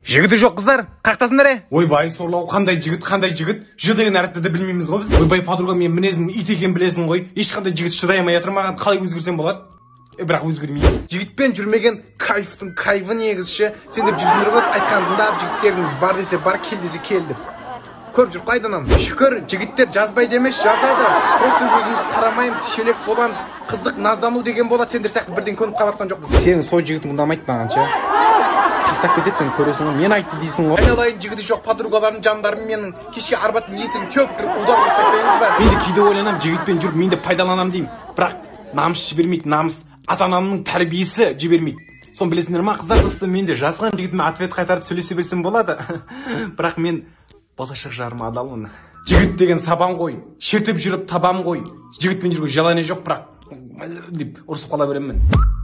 Жігіті жоқ қыздар, қақтасыңдар? Ойбай, сорлау, қандай жігіт? Ж деген әріпті де білмейміз ғой біз. Ойбай, подруга, мен мінезім ит екен білесің ғой. Ешқандай жігіт шыдай алмай жатыр, маған қалай өзгерсем болады? Бірақ өзгермейді. Жігітпен жүрмеген кайфтың кайфы негізші. Сен деп жүрсіңдер ғой, айтқанында жігіттердің бар десе бар, кел десе кел деп. Көріп жүр қайданам. Шүкір, жігіттер жазбайды емес, жазады. Просто өзіміз қарамаймыз, шелек боламыз. Қыздық наздану деген болады, сендер сияқты бірден көніп қабатқан жоқпыз. Сенің сол жігітің ұнамайды маған ше. Тастап кетесің, көресің ғой, мен айтты дейсің ғой. Айналайын, жігіті жоқ подругалардың жандарым менің. Кешке арбаттың есігін теуіп кіріп удар ұрып қайтпаймыз ба? Мен де кейде ойланам, жігітпен жүріп мен де пайдаланам деймін. Бірақ намыс жібермейді, намыс ата-анамның тәрбиесі жібермейді. Соны білесіңдер ма, қыздар? Просто мен де жазған жігітіме ответ қайтарып сөйлесе берсем болады. Бірақ мен болашақ жарыма адалмын. Жігіт деген сабан ғой, шертіп жүріп табам ғой. Жігітпен жүрген жалаңе жоқ, бірақ деп ұрысып қала беремін мен.